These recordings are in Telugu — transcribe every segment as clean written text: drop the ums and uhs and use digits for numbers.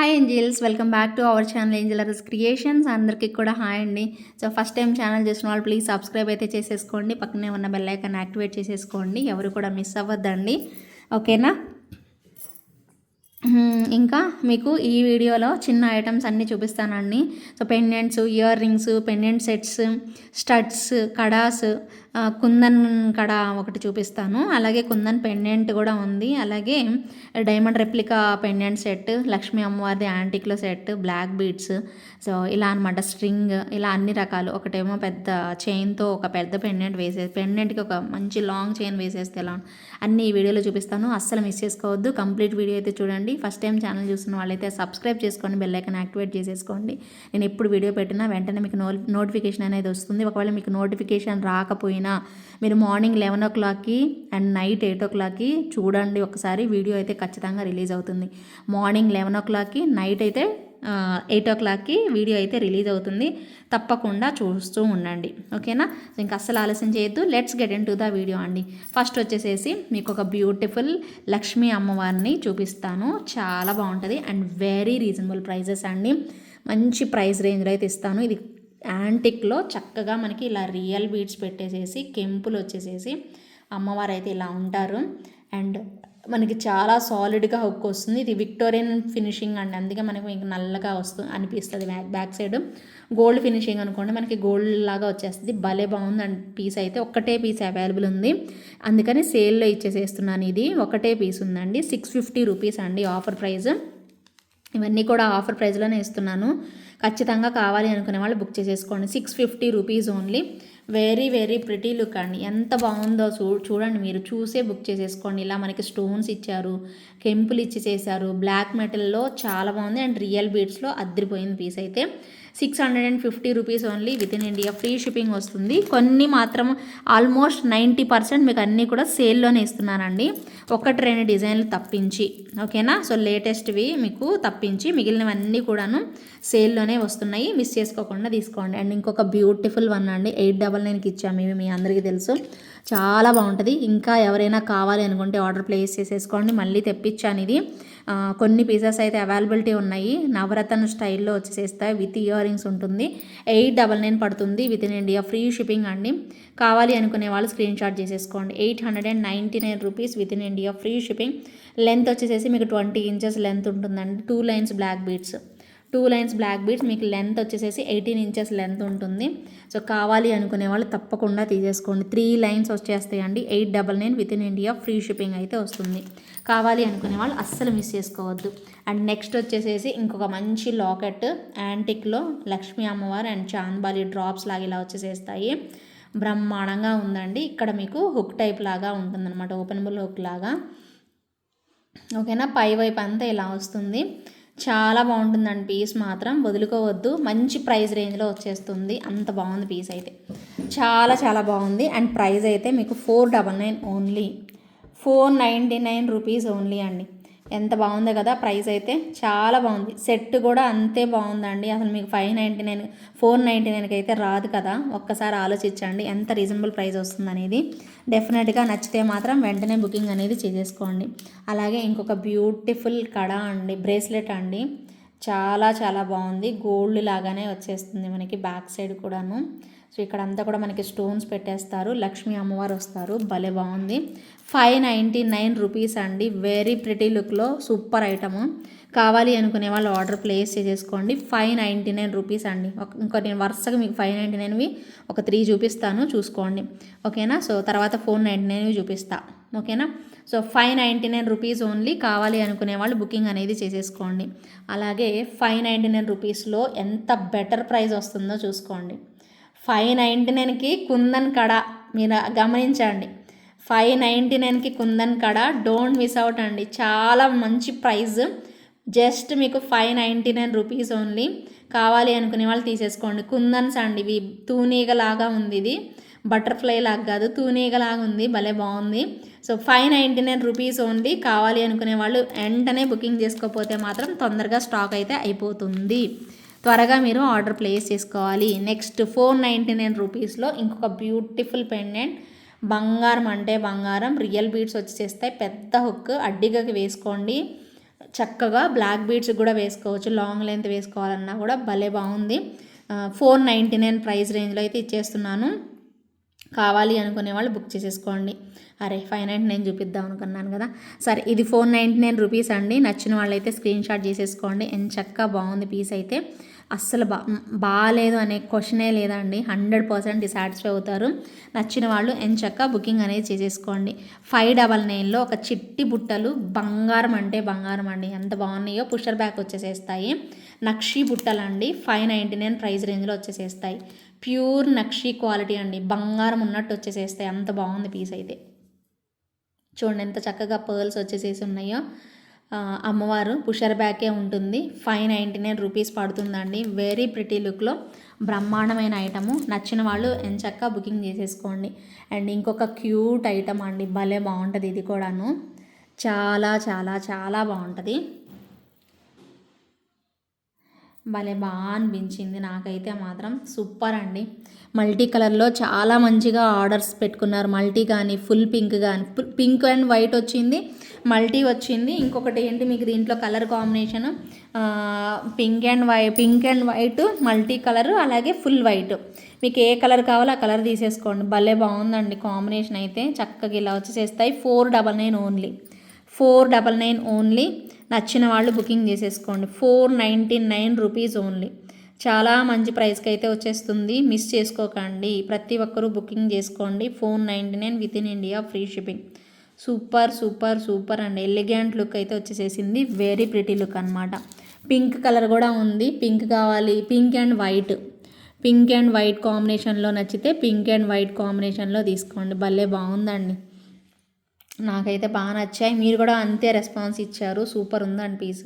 Hi angels, welcome back to our channel angel అరస్ క్రియేషన్స్. అందరికీ కూడా హాయ్ అండి. సో ఫస్ట్ టైం ఛానల్ చూసిన వాళ్ళు ప్లీజ్ సబ్స్క్రైబ్ అయితే చేసేసుకోండి. పక్కనే ఉన్న బెల్ ఐకాన్ యాక్టివేట్ చేసేసుకోండి. ఎవరు కూడా మిస్ అవ్వద్దండి, ఓకేనా. ఇంకా మీకు ఈ వీడియోలో చిన్న ఐటమ్స్ అన్నీ చూపిస్తానండి. So pendants, ear rings, pendant sets, studs, kadas, kundan కడ ఒకటి చూపిస్తాను. అలాగే కుందన్ పెండెంట్ కూడా ఉంది. అలాగే diamond replica pendant set, Lakshmi అమ్మవారిది యాంటిక్లో సెట్, బ్లాక్ బీడ్స్, సో ఇలా అనమాట. స్ట్రింగ్, ఇలా అన్ని రకాలు. ఒకటేమో పెద్ద చైన్తో ఒక పెద్ద పెండెంట్కి ఒక మంచి లాంగ్ చైన్ వేసేస్తే ఎలా అన్ని ఈ వీడియోలో చూపిస్తాను. అస్సలు మిస్ చేసుకోవద్దు, కంప్లీట్ వీడియో అయితే చూడండి. ఫస్ట్ టైం ఛానల్ చూస్తున్న వాళ్ళైతే సబ్స్క్రైబ్ చేసుకోండి, బెల్ ఐకాన్ యాక్టివేట్ చేసేసుకోండి. నేను ఎప్పుడు వీడియో పెట్టినా వెంటనే మీకు నోటిఫికేషన్ అనేది వస్తుంది. ఒకవేళ మీకు నోటిఫికేషన్ రాకపోయినా మీరు మార్నింగ్ 11 o'clockకి అండ్ నైట్ 8 o'clockకి చూడండి. ఒకసారి వీడియో అయితే ఖచ్చితంగా రిలీజ్ అవుతుంది. మార్నింగ్ 11 o'clockకి, నైట్ అయితే 8 o'clockకి వీడియో అయితే రిలీజ్ అవుతుంది. తప్పకుండా చూస్తూ ఉండండి, ఓకేనా. ఇంకా అస్సలు ఆలస్యం చేయొద్దు, let's get in to the video అండి. ఫస్ట్ వచ్చేసేసి మీకు ఒక బ్యూటిఫుల్ లక్ష్మీ అమ్మవారిని చూపిస్తాను. చాలా బాగుంటుంది అండ్ వెరీ రీజనబుల్ ప్రైజెస్ అండి. మంచి ప్రైస్ రేంజ్లో అయితే ఇస్తాను. ఇది యాంటిక్లో చక్కగా మనకి ఇలా రియల్ బీడ్స్ పెట్టేసేసి, కెంపులు వచ్చేసేసి అమ్మవారు అయితే ఇలా ఉంటారు. అండ్ మనకి చాలా సాలిడ్గా హుక్ వస్తుంది. ఇది విక్టోరియన్ ఫినిషింగ్ అండి, అందుకే మనకి మీకు నల్లగా అనిపిస్తుంది. బ్యాక్ సైడ్ గోల్డ్ ఫినిషింగ్ అనుకోండి, మనకి గోల్డ్ లాగా వచ్చేస్తుంది. భలే బాగుంది అండ్ పీస్ అయితే ఒక్కటే పీస్ అవైలబుల్ ఉంది, అందుకని సేల్లో ఇచ్చేసేస్తున్నాను. ఇది ఒకటే పీస్ ఉందండి. 650 రూపీస్ అండి ఆఫర్ ప్రైస్. ఇవన్నీ కూడా ఆఫర్ ప్రైస్లోనే ఇస్తున్నాను. ఖచ్చితంగా కావాలి అనుకునే వాళ్ళు బుక్ చేసేసుకోండి. 650 rupees only. Very very pretty look అండి, ఎంత బాగుందో చూడండి. మీరు చూసే బుక్ చేసేసుకోండి. ఇలా మనకి స్టోన్స్ ఇచ్చారు, కెంపులు ఇచ్చి చేశారు, బ్లాక్ మెటల్లో చాలా బాగుంది అండ్ రియల్ బీడ్స్లో అద్దరిపోయింది పీస్ అయితే. 650 rupees only, with in India free shipping వస్తుంది. కొన్ని మాత్రం ఆల్మోస్ట్ 90% మీకు అన్నీ కూడా సేల్లోనే ఇస్తున్నానండి, ఒకటి రెండు డిజైన్లు తప్పించి, ఓకేనా. సో లేటెస్ట్వి మీకు తప్పించి మిగిలినవన్నీ కూడాను సేల్లోనే వస్తున్నాయి. మిస్ చేసుకోకుండా తీసుకోండి. అండ్ ఇంకొక బ్యూటిఫుల్ వన్ అండి, 899కి ఇచ్చాము. ఇవి మీ అందరికీ తెలుసు, చాలా బాగుంటుంది. ఇంకా ఎవరైనా కావాలి అనుకుంటే ఆర్డర్ ప్లేస్ చేసేసుకోండి. మళ్ళీ తెప్పించాను ఇది. కొన్ని పీసెస్ అయితే అవైలబిలిటీ ఉన్నాయి. నవరత్న స్టైల్లో వచ్చేసేస్తాయి, విత్ ఇయర్ రింగ్స్ ఉంటుంది. 899 పడుతుంది, within India free shipping అండి. కావాలి అనుకునే వాళ్ళు స్క్రీన్ షాట్ చేసేసుకోండి. 899 rupees, within India free shipping. Length వచ్చేసేసి మీకు 20 inches లెంత్ ఉంటుందండి. 2 lines black beads, 2 lines black beads. మీకు లెంత్ వచ్చేసేసి 18 inches లెంత్ ఉంటుంది. సో కావాలి అనుకునే వాళ్ళు తప్పకుండా తీసేసుకోండి. 3 lines వచ్చేస్తాయండి. 899 with in India free shipping అయితే వస్తుంది. కావాలి అనుకునే వాళ్ళు అస్సలు మిస్ చేసుకోవద్దు. అండ్ నెక్స్ట్ వచ్చేసేసి ఇంకొక మంచి లాకెట్, యాంటిక్లో లక్ష్మీ అమ్మవారు అండ్ చాంద్బాలి డ్రాప్స్ లాగా ఇలా వచ్చేసేస్తాయి. బ్రహ్మాండంగా ఉందండి. ఇక్కడ మీకు హుక్ టైప్ లాగా ఉంటుందన్నమాట, ఓపెనబుల్ హుక్ లాగా, ఓకేనా. పై వైపు అంతా ఇలా వస్తుంది. చాలా బాగుంటుందండి పీస్, మాత్రం వదులుకోవద్దు. మంచి ప్రైస్ రేంజ్లో వచ్చేస్తుంది, అంత బాగుంది పీస్ అయితే. చాలా చాలా బాగుంది. అండ్ ప్రైస్ అయితే మీకు 499 ఓన్లీ, 499 రూపీస్ ఓన్లీ అండి. ఎంత బాగుందో కదా ప్రైస్ అయితే, చాలా బాగుంది. సెట్ కూడా అంతే బాగుందండి. అసలు మీకు 599, 499కి అయితే రాదు కదా. ఒక్కసారి ఆలోచించండి ఎంత రీజనబుల్ ప్రైస్ వస్తుంది అనేది. డెఫినెట్గా నచ్చితే మాత్రం వెంటనే బుకింగ్ అనేది చేసేసుకోండి. అలాగే ఇంకొక బ్యూటిఫుల్ కడ అండి, బ్రేస్లెట్ అండి, చాలా చాలా బాగుంది. గోల్డ్ లాగానే వచ్చేస్తుంది మనకి బ్యాక్ సైడ్ కూడాను. సో ఇక్కడ అంతా కూడా మనకి స్టోన్స్ పెట్టేస్తారు, లక్ష్మీ అమ్మవారు వస్తారు. భలే బాగుంది. 599 రూపీస్ అండి. వెరీ ప్రిటీ లుక్లో సూపర్ ఐటము. కావాలి అనుకునే వాళ్ళు ఆర్డర్ ప్లేస్ చేసేసుకోండి. 599 రూపీస్ అండి. ఇంకా నేను వరుసగా మీకు 599వి ఒక 3 చూపిస్తాను, చూసుకోండి, ఓకేనా. సో తర్వాత 499వి చూపిస్తా, ఓకేనా. So 599 rupees only. కావాలి అనుకునే వాళ్ళు బుకింగ్ అనేది చేసేసుకోండి. అలాగే 599 రూపీస్లో ఎంత బెటర్ ప్రైస్ వస్తుందో చూసుకోండి. 599కి కుందన్ కడ, మీరు గమనించండి. 599కి కుందన్ కడ, డోంట్ మిస్ అవుట్ అండి. చాలా మంచి ప్రైస్. జస్ట్ మీకు 599 రూపీస్ ఓన్లీ. కావాలి అనుకునే వాళ్ళు తీసేసుకోండి. కుందన్స్ అండి, ఇవి తూనీగలాగా ఉంది. ఇది బటర్ఫ్లై లాగా కాదు, తూనీగలాగా ఉంది, భలే బాగుంది. So 599 rupees only. కావాలి అనుకునే వాళ్ళు వెంటనే బుకింగ్ చేసుకోకపోతే మాత్రం తొందరగా స్టాక్ అయితే అయిపోతుంది. త్వరగా మీరు ఆర్డర్ ప్లేస్ చేసుకోవాలి. నెక్స్ట్ 499 రూపీస్లో ఇంకొక బ్యూటిఫుల్ పెండెంట్, బంగారం అంటే బంగారం, రియల్ బీడ్స్ వచ్చేస్తాయి. పెద్ద హుక్, అడ్డిగకి వేసుకోండి. చక్కగా బ్లాక్ బీడ్స్ కూడా వేసుకోవచ్చు, లాంగ్ లెంత్ వేసుకోవాలన్నా కూడా భలే బాగుంది. 499 ప్రైస్ రేంజ్లో అయితే ఇచ్చేస్తున్నాను. కావాలి అనుకునే వాళ్ళు బుక్ చేసేసుకోండి. అరే 599 చూపిద్దాం అనుకున్నాను కదా. సరే, ఇది 499 రూపీస్ అండి. నచ్చిన వాళ్ళైతే స్క్రీన్ షాట్ చేసేసుకోండి. ఎంచక్కా బాగుంది పీస్ అయితే. అస్సలు బాగాలేదు అనే క్వశ్చనే లేదండి. 100% సాటిస్ఫై అవుతారు. నచ్చిన వాళ్ళు ఎంచక్కా బుకింగ్ అనేది చేసేసుకోండి. 599లో ఒక చిట్టి బుట్టలు బంగారం అంటే బంగారం అండి. ఎంత బాగున్నాయో. Pusher back వచ్చేసేస్తాయి. నక్షీ బుట్టలు అండి. 599 ప్రైస్ రేంజ్లో వచ్చేసేస్తాయి. ప్యూర్ నక్షీ క్వాలిటీ అండి. బంగారం ఉన్నట్టు వచ్చేసేస్తాయి. అంత బాగుంది పీస్ అయితే. చూడండి ఎంత చక్కగా పర్ల్స్ వచ్చేసేసి ఉన్నాయో. అమ్మవారు పుషర్ బ్యాకే ఉంటుంది. 599 రూపీస్ పడుతుందండి. వెరీ ప్రిటీ లుక్లో బ్రహ్మాండమైన ఐటము. నచ్చిన వాళ్ళు ఎంచక్కా బుకింగ్ చేసేసుకోండి. అండ్ ఇంకొక క్యూట్ ఐటమ్ అండి. భలే బాగుంటుంది ఇది కూడాను. చాలా చాలా చాలా బాగుంటుంది. భలే బాగా అనిపించింది నాకైతే మాత్రం. సూపర్ అండి. మల్టీ కలర్లో చాలా మంచిగా ఆర్డర్స్ పెట్టుకున్నారు. మల్టీ కానీ ఫుల్ పింక్ కానీ, పింక్ అండ్ వైట్ వచ్చింది, మల్టీ వచ్చింది. ఇంకొకటి ఏంటి మీకు దీంట్లో colour combination pink and white multi colour, అలాగే ఫుల్ వైట్. మీకు ఏ కలర్ కావాలో ఆ కలర్ తీసేసుకోండి. భలే బాగుందండి కాంబినేషన్ అయితే. చక్కగా ఇలా వచ్చేసేస్తాయి. 499 ఓన్లీ. 499 ఓన్లీ. నచ్చిన వాళ్ళు బుకింగ్ చేసేసుకోండి. 499 రూపీస్ ఓన్లీ. చాలా మంచి ప్రైస్కి అయితే వచ్చేస్తుంది. మిస్ చేసుకోకండి. ప్రతి ఒక్కరూ బుకింగ్ చేసుకోండి. 499 with in India, free shipping. Super super super అండి. ఎలిగెంట్ లుక్ అయితే వచ్చేసేసింది. వెరీ ప్రిటీ లుక్ అనమాట. పింక్ కలర్ కూడా ఉంది. పింక్ కావాలి, పింక్ అండ్ వైట్ కాంబినేషన్లో నచ్చితే పింక్ అండ్ వైట్ కాంబినేషన్లో తీసుకోండి. భలే బాగుందండి. నాకైతే బాగా నచ్చాయి. మీరు కూడా అంతే రెస్పాన్స్ ఇచ్చారు. సూపర్ ఉందండి పీస్.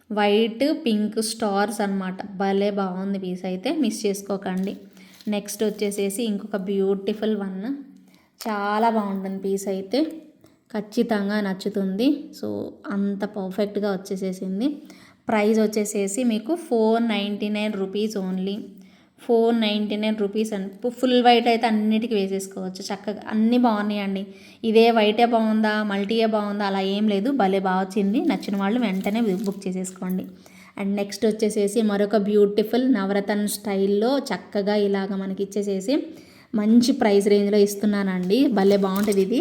వైట్ పింక్ స్టార్స్ అనమాట. భలే బాగుంది పీస్ అయితే. మిస్ చేసుకోకండి. నెక్స్ట్ వచ్చేసేసి ఇంకొక బ్యూటిఫుల్ వన్. చాలా బాగుంటుంది పీస్ అయితే. ఖచ్చితంగా నచ్చుతుంది. సో అంత పర్ఫెక్ట్గా వచ్చేసేసింది. ప్రైస్ వచ్చేసేసి మీకు 499 రూపీస్ ఓన్లీ. 499 రూపీస్ అండి. ఫుల్ వైట్ అయితే అన్నిటికీ వేసేసుకోవచ్చు చక్కగా. అన్నీ బాగున్నాయండి. ఇదే వైటే బాగుందా, మల్టీయే బాగుందా అలా ఏం లేదు. భలే బాగా వచ్చింది. నచ్చిన వాళ్ళు వెంటనే బుక్ చేసేసుకోండి. అండ్ నెక్స్ట్ వచ్చేసేసి మరొక బ్యూటిఫుల్ నవరత్న స్టైల్లో చక్కగా ఇలాగ మనకి ఇచ్చేసేసి మంచి ప్రైస్ రేంజ్లో ఇస్తున్నానండి. భలే బాగుంటుంది ఇది.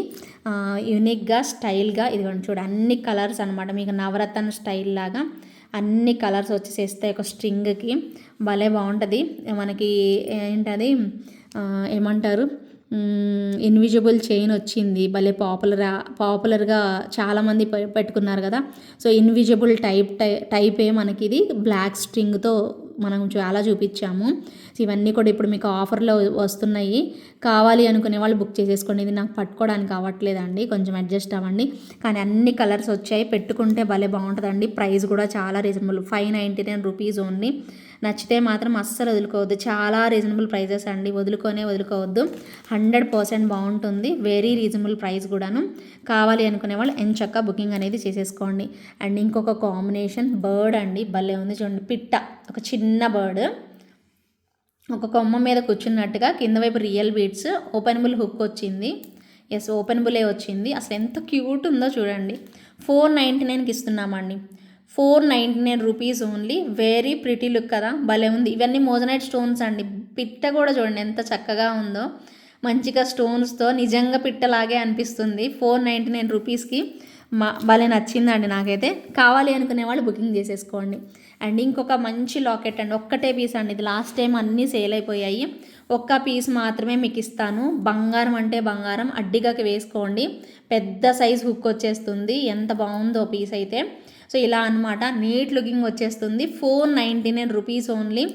యూనిక్గా స్టైల్గా ఇదిగోండి చూడ అన్ని కలర్స్ అనమాట. మీకు నవరత్న స్టైల్ లాగా అన్ని కలర్స్ వచ్చేసేస్తాయి ఒక స్ట్రింగ్కి. భలే బాగుంటుంది. మనకి ఏంటది ఏమంటారు, ఇన్విజిబుల్ చైన్ వచ్చింది. భలే పాపులర్గా చాలామంది పెట్టుకున్నారు కదా. సో ఇన్విజిబుల్ టైపే మనకి ఇది. బ్లాక్ స్ట్రింగ్తో మనం చాలా చూపించాము. ఇవన్నీ కూడా ఇప్పుడు మీకు ఆఫర్లో వస్తున్నాయి. కావాలి అనుకునే వాళ్ళు బుక్ చేసేసుకోండి. ఇది నాకు పట్టుకోవడానికి అవ్వట్లేదండి, కొంచెం అడ్జస్ట్ అవ్వండి. కానీ అన్ని కలర్స్ వచ్చాయి. పెట్టుకుంటే భలే బాగుంటుందండి. ప్రైస్ కూడా చాలా రీజనబుల్. 599 rupees only. నచ్చితే మాత్రం అస్సలు వదులుకోవద్దు. చాలా రీజనబుల్ ప్రైజెస్ అండి. వదులుకోవద్దు. 100% బాగుంటుంది. వెరీ రీజనబుల్ ప్రైస్ కూడాను. కావాలి అనుకునే వాళ్ళు ఎంచక్కా బుకింగ్ అనేది చేసేసుకోండి. అండ్ ఇంకొక కాంబినేషన్ బర్డ్ అండి. భలే ఉంది చూడండి. పిట్ట, ఒక చిన్న బర్డ్ ఒక కొమ్మ మీద కూర్చున్నట్టుగా. కింద వైపు రియల్ బీడ్స్, ఓపెనబుల్ హుక్ వచ్చింది. ఎస్, ఓపెనబులే వచ్చింది. అసలు ఎంత క్యూట్ ఉందో చూడండి. 499కి ఇస్తున్నామండి. 499 rupees only. Very pretty look కదా, భలే ఉంది. ఇవన్నీ మోజనైట్ స్టోన్స్ అండి. పిట్ట కూడా చూడండి ఎంత చక్కగా ఉందో. మంచిగా స్టోన్స్తో నిజంగా పిట్టలాగే అనిపిస్తుంది. 499 రూపీస్కి భలే నచ్చిందండి నాకైతే. కావాలి అనుకునే వాళ్ళు బుకింగ్ చేసేసుకోండి. అండ్ ఇంకొక మంచి లాకెట్ అండి. ఒక్కటే పీస్ అండి. ఇది లాస్ట్ టైం అన్నీ సేల్ అయిపోయాయి. ఒక్క పీస్ మాత్రమే మీకు ఇస్తాను. బంగారం అంటే బంగారం. అడ్డిగాకి వేసుకోండి. పెద్ద సైజ్ హుక్ వచ్చేస్తుంది. ఎంత బాగుందో పీస్ అయితే. సో ఇలా అనమాట. నీట్ లుకింగ్ వచ్చేస్తుంది. 499 రూపీస్ ఓన్లీ.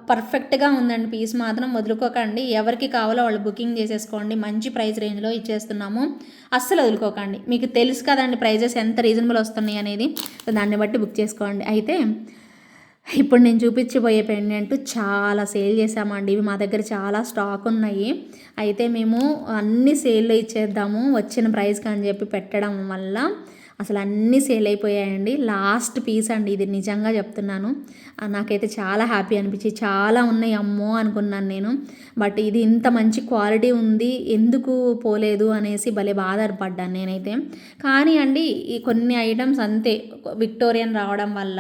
పర్ఫెక్ట్గా ఉందండి పీస్ మాత్రం. వదులుకోకండి. ఎవరికి కావాలో వాళ్ళు బుకింగ్ చేసేసుకోండి. మంచి ప్రైస్ రేంజ్లో ఇచ్చేస్తున్నాము. అస్సలు వదులుకోకండి. మీకు తెలుసు కదండి ప్రైజెస్ ఎంత రీజనబుల్ వస్తున్నాయి అనేది. దాన్ని బట్టి బుక్ చేసుకోండి. అయితే ఇప్పుడు నేను చూపించబోయే పెండెంట్ చాలా సేల్ చేసామండి. ఇవి మా దగ్గర చాలా స్టాక్ ఉన్నాయి. అయితే మేము అన్ని సేల్లో ఇచ్చేద్దాము వచ్చిన ప్రైస్కి అని చెప్పి పెట్టడం వల్ల అసలు అన్నీ సేల్ అయిపోయాయండి. లాస్ట్ పీస్ అండి ఇది, నిజంగా చెప్తున్నాను. నాకైతే చాలా హ్యాపీ అనిపించి, చాలా ఉన్నాయి అమ్మో అనుకున్నాను నేను. బట్ ఇది ఇంత మంచి క్వాలిటీ ఉంది, ఎందుకు పోలేదు అనేసి భలే బాధపడ్డాను నేనైతే. కానీ అండి ఈ కొన్ని ఐటమ్స్ అంతే, విక్టోరియన్ రావడం వల్ల,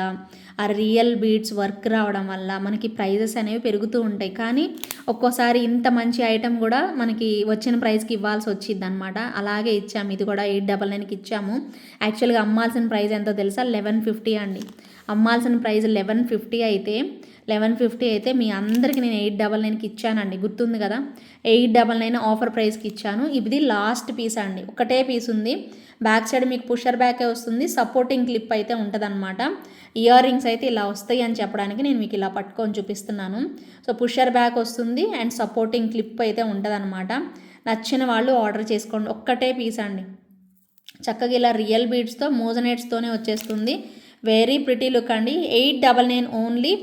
ఆ రియల్ బీడ్స్ వర్క్ రావడం వల్ల మనకి ప్రైజెస్ అనేవి పెరుగుతూ ఉంటాయి. కానీ ఒక్కోసారి ఇంత మంచి ఐటమ్ కూడా మనకి వచ్చిన ప్రైస్కి ఇవ్వాల్సి వచ్చింది అనమాట. అలాగే ఇచ్చాము, ఇది కూడా 899కి ఇచ్చాము. యాక్చువల్గా అమ్మాల్సిన ప్రైస్ ఎంతో తెలుసా? 1150 అండి. అమ్మాల్సిన ప్రైస్ 1150 అయితే మీ అందరికీ నేను 899కి ఇచ్చానండి, గుర్తుంది కదా. 899 ఆఫర్ ప్రైస్కి ఇచ్చాను. ఇది లాస్ట్ పీస్ అండి, ఒకటే పీస్ ఉంది. బ్యాక్ సైడ్ మీకు పుషర్ బ్యాకే వస్తుంది, సపోర్టింగ్ క్లిప్ అయితే ఉంటుంది అనమాట. ఇయర్ రింగ్స్ అయితే ఇలా వస్తాయి అని చెప్పడానికి నేను మీకు ఇలా పట్టుకొని చూపిస్తున్నాను. సో పుషర్ బ్యాక్ వస్తుంది అండ్ సపోర్టింగ్ క్లిప్ అయితే ఉంటుంది అనమాట. నచ్చిన వాళ్ళు ఆర్డర్ చేసుకోండి, ఒక్కటే పీస్ అండి. చక్కగా ఇలా రియల్ బీడ్స్తో మోజనెట్స్తోనే వచ్చేస్తుంది. వెరీ ప్రిటీ లుక్ అండి. 899 ఓన్లీ.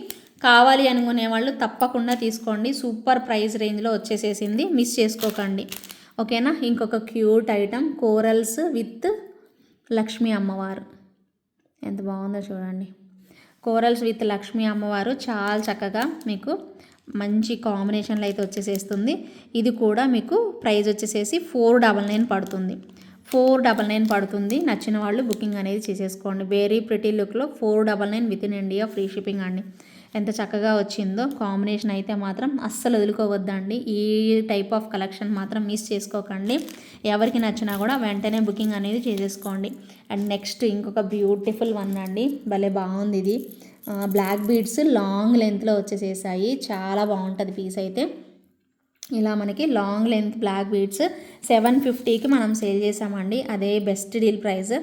కావాలి అనుకునే వాళ్ళు తప్పకుండా తీసుకోండి, సూపర్ ప్రైస్ రేంజ్లో వచ్చేసేసింది, మిస్ చేసుకోకండి. ఓకేనా. ఇంకొక cute item, corals with Lakshmi అమ్మవారు, ఎంత బాగుందో చూడండి. కోరల్స్ విత్ లక్ష్మీ అమ్మవారు చాలా చక్కగా మీకు మంచి కాంబినేషన్లో అయితే వచ్చేసేస్తుంది. ఇది కూడా మీకు ప్రైస్ వచ్చేసేసి 499 పడుతుంది. 499 పడుతుంది. నచ్చిన వాళ్ళు బుకింగ్ అనేది చేసేసుకోండి. వెరీ ప్రిటీ లుక్లో 499 with in India, free shipping అండి. ఎంత చక్కగా వచ్చిందో కాంబినేషన్ అయితే మాత్రం అస్సలు వదులుకోవద్దండి. ఈ టైప్ ఆఫ్ కలెక్షన్ మాత్రం మిస్ చేసుకోకండి. ఎవరికి నచ్చినా కూడా వెంటనే బుకింగ్ అనేది చేసేసుకోండి. అండ్ నెక్స్ట్ ఇంకొక బ్యూటిఫుల్ వన్ అండి, భలే బాగుంది ఇది. బ్లాక్ బీడ్స్ లాంగ్ లెంత్లో వచ్చేసేసాయి, చాలా బాగుంటుంది పీస్ అయితే. ఇలా మనకి లాంగ్ లెంత్ బ్లాక్ బీడ్స్ 750కి మనం సేల్ చేసామండి, అదే బెస్ట్ డీల్ ప్రైస్.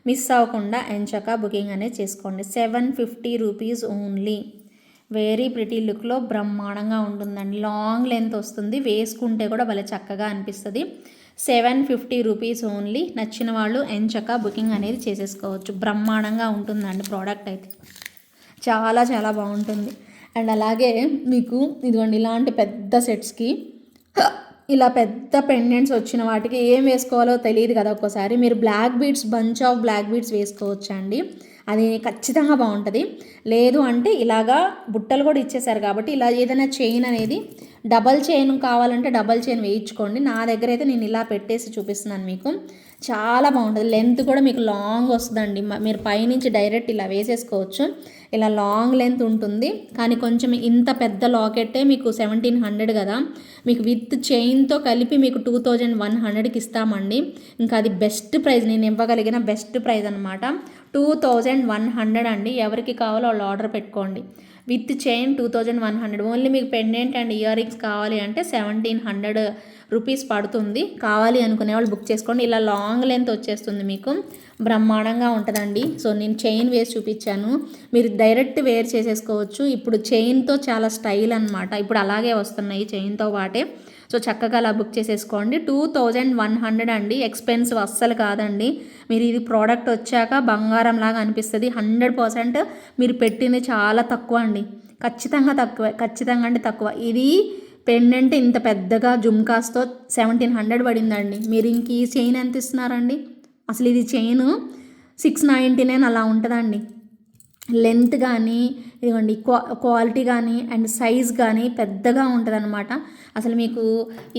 మిస్ అవ్వకుండా ఎంచక్క బుకింగ్ అనేది చేసుకోండి. 750 రూపీస్ ఓన్లీ. వెరీ ప్రిటీ లుక్లో బ్రహ్మాండంగా ఉంటుందండి. లాంగ్ లెంత్ వస్తుంది, వేసుకుంటే కూడా భలే చక్కగా అనిపిస్తుంది. 750 రూపీస్ ఓన్లీ. నచ్చిన వాళ్ళు ఎంచక్క బుకింగ్ అనేది చేసేసుకోవచ్చు. బ్రహ్మాండంగా ఉంటుందండి ప్రోడక్ట్ అయితే, చాలా చాలా బాగుంటుంది. అండ్ అలాగే మీకు ఇదిగోండి ఇలాంటి పెద్ద సెట్స్కి ఇలా పెద్ద పెండెంట్స్ వచ్చిన వాటికి ఏం వేసుకోవాలో తెలియదు కదా ఒక్కోసారి. మీరు black beads, bunch of black beads వేసుకోవచ్చా అండి, అది ఖచ్చితంగా బాగుంటుంది. లేదు అంటే ఇలాగా బుట్టలు కూడా ఇచ్చేసారు కాబట్టి ఇలా ఏదైనా చైన్ అనేది డబల్ చైన్ కావాలంటే డబల్ చైన్ వేయించుకోండి. నా దగ్గర అయితే నేను ఇలా పెట్టేసి చూపిస్తున్నాను మీకు, చాలా బాగుంటుంది. లెంత్ కూడా మీకు లాంగ్ వస్తుందండి, మీరు పైనుంచి డైరెక్ట్ ఇలా వేసేసుకోవచ్చు. ఇలా లాంగ్ లెంత్ ఉంటుంది. కానీ కొంచెం ఇంత పెద్ద లాకెట్టే మీకు 1700 కదా, మీకు విత్ చైన్తో కలిపి మీకు 2100కి ఇస్తామండి. ఇంకా అది బెస్ట్ ప్రైస్, నేను ఇవ్వగలిగిన బెస్ట్ ప్రైస్ అనమాట. 2100 అండి. ఎవరికి కావాలో వాళ్ళు ఆర్డర్ పెట్టుకోండి. With chain 2100. ఓన్లీ మీకు పెండెంట్ అండ్ ఇయర్ రింగ్స్ కావాలి అంటే 1700 రూపీస్ పడుతుంది. కావాలి అనుకునే వాళ్ళు బుక్ చేసుకోండి. ఇలా లాంగ్ లెంత్ వచ్చేస్తుంది మీకు, బ్రహ్మాండంగా ఉంటుందండి. సో నేను చైన్ వేసి చూపించాను, మీరు డైరెక్ట్ వేర్ చేసేసుకోవచ్చు. ఇప్పుడు చైన్తో చాలా స్టైల్ అనమాట, ఇప్పుడు అలాగే వస్తున్నాయి చైన్తో పాటే. సో చక్కగా అలా బుక్ చేసేసుకోండి. 2100 అండి, ఎక్స్పెన్సివ్ అస్సలు కాదండి. మీరు ఇది ప్రోడక్ట్ వచ్చాక బంగారం లాగా అనిపిస్తుంది. 100% మీరు పెట్టింది చాలా తక్కువ అండి, ఖచ్చితంగా తక్కువ, ఖచ్చితంగా అంటే తక్కువ. ఇది పెండెంట్ ఇంత పెద్దగా జుమ్కాస్తో 1700 పడిందండి. మీరు ఇంక ఈ చైన్ ఎంత ఇస్తున్నారండి? అసలు ఇది చైన్ 699 అలా ఉంటుందండి. లెంత్ కానీ ఇదిగోండి క్వాలిటీ కానీ అండ్ సైజ్ కానీ పెద్దగా ఉంటుంది అనమాట. అసలు మీకు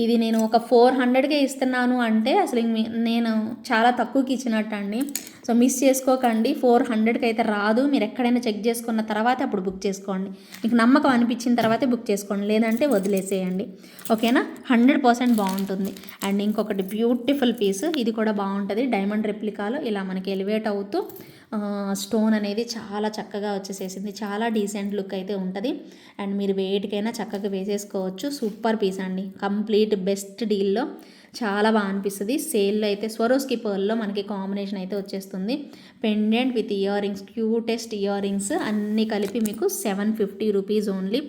ఇది నేను ఒక 400కే ఇస్తున్నాను అంటే అసలు నేను చాలా తక్కువకి ఇచ్చినట్టు అండి. సో మిస్ చేసుకోకండి, 400కి అయితే రాదు. మీరు ఎక్కడైనా చెక్ చేసుకున్న తర్వాత అప్పుడు బుక్ చేసుకోండి. మీకు నమ్మకం అనిపించిన తర్వాతే బుక్ చేసుకోండి, లేదంటే వదిలేసేయండి. ఓకేనా. 100% బాగుంటుంది. అండ్ ఇంకొకటి బ్యూటిఫుల్ పీస్, ఇది కూడా బాగుంటుంది. డైమండ్ రెప్లికాలో ఇలా మనకి ఎలివేట్ అవుతూ స్టోన్ అనేది చాలా చక్కగా వచ్చేసేసింది. చాలా డీసెంట్ లుక్ అయితే ఉంటుంది. అండ్ మీరు వేటికైనా చక్కగా వేసేసుకోవచ్చు. సూపర్ పీస్ అండి, కంప్లీట్ బెస్ట్ డీల్లో, చాలా బాగా అనిపిస్తుంది. సేల్లో అయితే స్వరోస్కి పర్ల్లో మనకి కాంబినేషన్ అయితే వచ్చేస్తుంది. Pendant with ear rings, cutest ear rings అన్నీ కలిపి మీకు 750 రూపీస్ ఓన్లీ.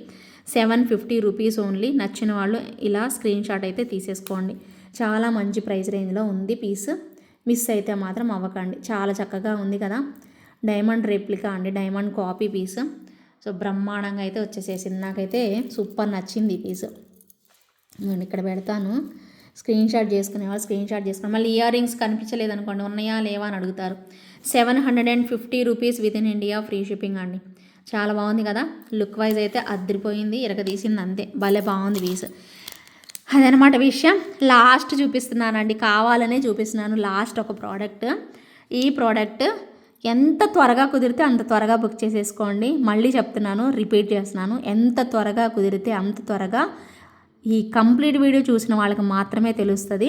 750 rupees only. నచ్చిన వాళ్ళు ఇలా స్క్రీన్ షాట్ అయితే తీసేసుకోండి. చాలా మంచి ప్రైస్ రేంజ్లో ఉంది పీస్. మిస్ అయితే మాత్రం అవ్వకండి, చాలా చక్కగా ఉంది కదా. డైమండ్ రెప్లికా అండి, డైమండ్ కాపీ పీస్. సో బ్రహ్మాండంగా అయితే వచ్చేసేసింది. నాకైతే సూపర్ నచ్చింది ఈ పీస్. నేను ఇక్కడ పెడతాను, స్క్రీన్ షాట్ చేసుకునే వాళ్ళు స్క్రీన్ షాట్ చేసుకుని, మళ్ళీ ఇయర్ రింగ్స్ కనిపించలేదు అనుకోండి, ఉన్నాయా లేవా అని అడుగుతారు. ₹750 with in India free shipping అండి. చాలా బాగుంది కదా, లుక్ వైజ్ అయితే అద్దరిపోయింది, ఇరగదీసింది అంతే, భలే బాగుంది పీస్. అదనమాట విషయం. లాస్ట్ చూపిస్తున్నానండి, కావాలనే చూపిస్తున్నాను లాస్ట్ ఒక ప్రోడక్ట్. ఈ ప్రోడక్ట్ ఎంత త్వరగా కుదిరితే అంత త్వరగా బుక్ చేసేసుకోండి. మళ్ళీ చెప్తున్నాను, రిపీట్ చేస్తున్నాను, ఎంత త్వరగా కుదిరితే అంత త్వరగా. ఈ కంప్లీట్ వీడియో చూసిన వాళ్ళకి మాత్రమే తెలుస్తుంది.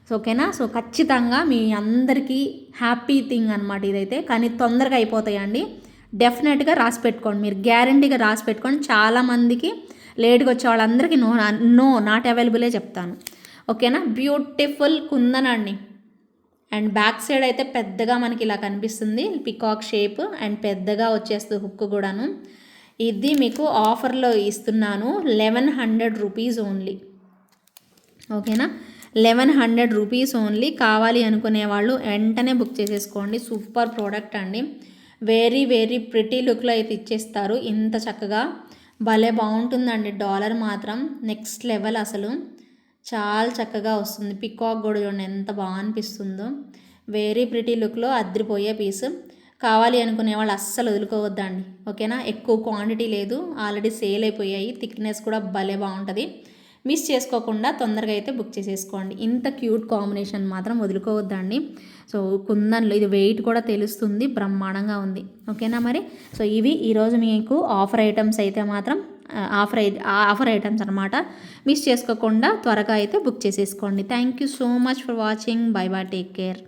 సో ఓకేనా. సో ఖచ్చితంగా మీ అందరికీ హ్యాపీ థింగ్ అనమాట ఇదైతే. కానీ తొందరగా అయిపోతాయండి, డెఫినెట్గా రాసి పెట్టుకోండి, మీరు గ్యారంటీగా రాసి పెట్టుకోండి. చాలామందికి లేట్గా వచ్చే వాళ్ళందరికీ నో నాట్ అవైలబులే చెప్తాను. ఓకేనా. బ్యూటిఫుల్ కుందన్ అండి. అండ్ బ్యాక్ సైడ్ అయితే పెద్దగా మనకి ఇలా కనిపిస్తుంది పికాక్ షేప్, అండ్ పెద్దగా వచ్చేస్తుంది హుక్ కూడాను. ఇది మీకు ఆఫర్లో ఇస్తున్నాను, ₹1100 ఓన్లీ. ఓకేనా, ₹1100 ఓన్లీ. కావాలి అనుకునే వాళ్ళు వెంటనే బుక్ చేసేసుకోండి. సూపర్ ప్రోడక్ట్ అండి, వెరీ వెరీ ప్రిటీ లుక్లో అయితే ఇచ్చేస్తారు. ఇంత చక్కగా భలే బాగుంటుందండి. డాలర్ మాత్రం నెక్స్ట్ లెవెల్, అసలు చాలా చక్కగా వస్తుంది. పికాక్ కూడా చూడండి ఎంత బాగా అనిపిస్తుందో, వెరీ ప్రిటీ లుక్లో అద్దరిపోయే పీస్. కావాలి అనుకునే వాళ్ళు అస్సలు వదులుకోవద్దండి. ఓకేనా. ఎక్కువ క్వాంటిటీ లేదు, ఆల్రెడీ సేల్ అయిపోయాయి. థిక్నెస్ కూడా భలే బాగుంటుంది. మిస్ చేసుకోకుండా తొందరగా అయితే బుక్ చేసేసుకోండి. ఇంత క్యూట్ కాంబినేషన్ మాత్రం వదులుకోవద్దండి. సో కుందన్లో ఇది వెయిట్ కూడా తెలుస్తుంది, బ్రహ్మాండంగా ఉంది. ఓకేనా మరి. సో ఇవి ఈరోజు మీకు ఆఫర్ ఐటమ్స్ అయితే మాత్రం ఆఫర్ ఐటమ్స్ అనమాట. మిస్ చేసుకోకుండా త్వరగా అయితే బుక్ చేసేసుకోండి. Thank you so much for watching. By by, take care.